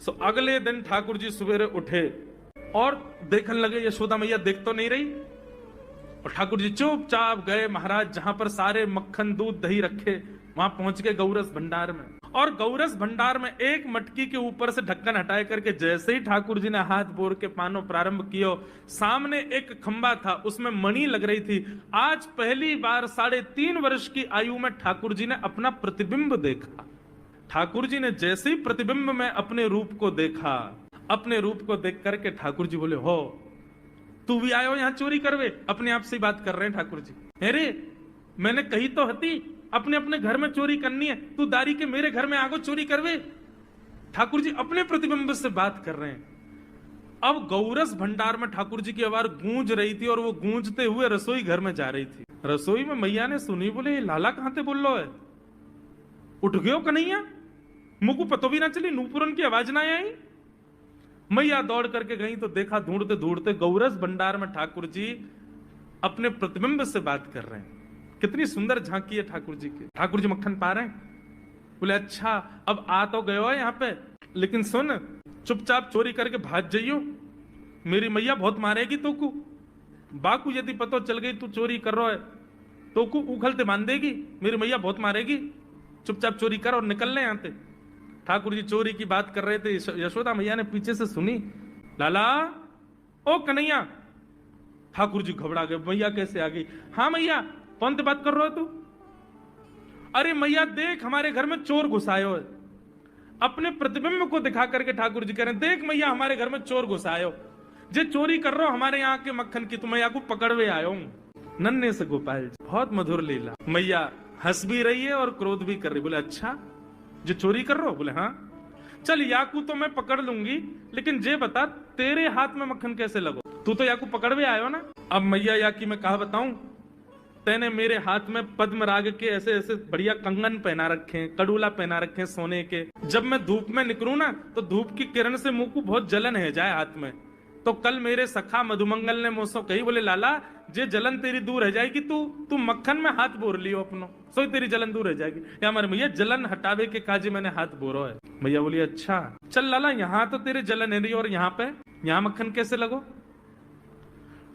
सो अगले दिन ठाकुर जी सवेरे उठे और देखने लगे यशोदा मैया देख तो नहीं रही, और ठाकुर जी चुपचाप गए महाराज जहां पर सारे मक्खन दूध दही रखे, वहां पहुंच गए गौरस भंडार में। और गौरस भंडार में एक मटकी के ऊपर से ढक्कन हटाए करके जैसे ही ठाकुर जी ने हाथ बोर के पानो प्रारंभ किया, सामने एक खंबा था, उसमें मणि लग रही थी। आज पहली बार 3.5 वर्ष की आयु में ठाकुर जी ने अपना प्रतिबिंब देखा। ठाकुर जी ने जैसे ही प्रतिबिंब में अपने रूप को देखा, अपने रूप को देख करके ठाकुर जी बोले, हो तू भी आयो यहां चोरी करवे? अपने आप से ही बात कर रहे हैं ठाकुर जी। अरे मैंने कही तो हती अपने अपने घर में चोरी करनी है, तू दारी के मेरे घर में आगो चोरी करवे? ठाकुर जी अपने प्रतिबिंब से बात कर रहे हैं। अब गौरस भंडार में ठाकुर जी की आवाज गूंज रही थी और वो गूंजते हुए रसोई घर में जा रही थी। रसोई में मैया ने सुनी, बोले ये लाला कहां से बोल लो है? उठ गयो कन्हैया? मुझको पतो भी ना चली, नूपुरन की आवाज ना आई। मैया दौड़ करके गई तो देखा ढूंढते ढूंढते गौरस भंडार में ठाकुर जी अपने प्रतिबिंब से बात कर रहे हैं। कितनी सुंदर झांकी है ठाकुर जी की। ठाकुर जी मक्खन पा रहे हैं। बोले अच्छा अब आ तो गयो है यहाँ पे, लेकिन सुन चुपचाप चोरी करके भाग जाइयो, मेरी मैया बहुत मारेगी तोकू। बाकू यदि पतो चल गई तू चोरी कर रहा है तोकू उखलते मान देगी, मेरी मैया बहुत मारेगी। चुपचाप चोरी कर और निकल ले यहाँ से। ठाकुर जी चोरी की बात कर रहे थे, यशोदा मैया ने पीछे से सुनी, लाला ओ कन्हैया। ठाकुर जी घबरा गए, मैया कैसे आ गई? हाँ मैया, कौन से बात कर रहे हो तू? अरे मैया देख हमारे घर में चोर घुसायो है। अपने प्रतिबिंब को दिखा करके ठाकुर जी कह रहे हैं, देख मैया हमारे घर में चोर घुसायो, जे चोरी कर रहे हो हमारे यहाँ के मक्खन की, तो मैया को पकड़वे आयो हूं। नन्हे से गोपाल जी, बहुत मधुर लीला। मैया हंस भी रही है और क्रोध भी कर रही। बोले अच्छा जो चोरी कर रहे हो? बोले हाँ। चल याकू तो मैं पकड़ लूंगी, लेकिन जे बता तेरे हाथ में मक्खन कैसे लगो? तू तो याकू पकड़वे आयो ना। अब मैया याकी मैं कहा बताऊं, तेने मेरे हाथ में पद्म राग के ऐसे ऐसे बढ़िया कंगन पहना रखे हैं, कड़ूला पहना रखे हैं सोने के। जब मैं धूप में निकलूं ना तो धूप की किरण से मुंह को बहुत जलन है जाए हाथ में। तो कल मेरे सखा मधुमंगल ने मुझसे कही, बोले लाला जे जलन तेरी दूर रह जाएगी, तू मक्खन में हाथ बोर लियो अपनो, सो तेरी जलन दूर रह जाएगी। या हमारे भैया जलन हटावे के काजे मैंने हाथ बोरो है। भैया बोली अच्छा चल लाला, यहाँ तो तेरे जलन है रही और यहाँ पे यहाँ मक्खन कैसे लगो?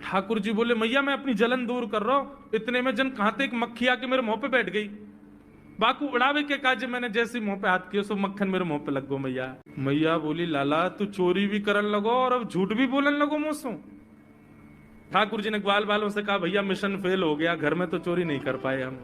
ठाकुर जी बोले मैया मैं अपनी जलन दूर कर रहा हूं। इतने में जन कहां एक मक्खी आके मेरे मुंह पे बैठ गई। बाकू उड़ावे के काजे मैंने जैसे मुंह पे हाथ किया सो मक्खन मेरे मुंह पे लग गो। मैया बोली लाला तू चोरी भी करन लगो और अब झूठ भी बोलन लगो मुझसे। ठाकुर जी ने ग्वाल वालों से कहा भैया मिशन फेल हो गया, घर में तो चोरी नहीं कर पाए हम।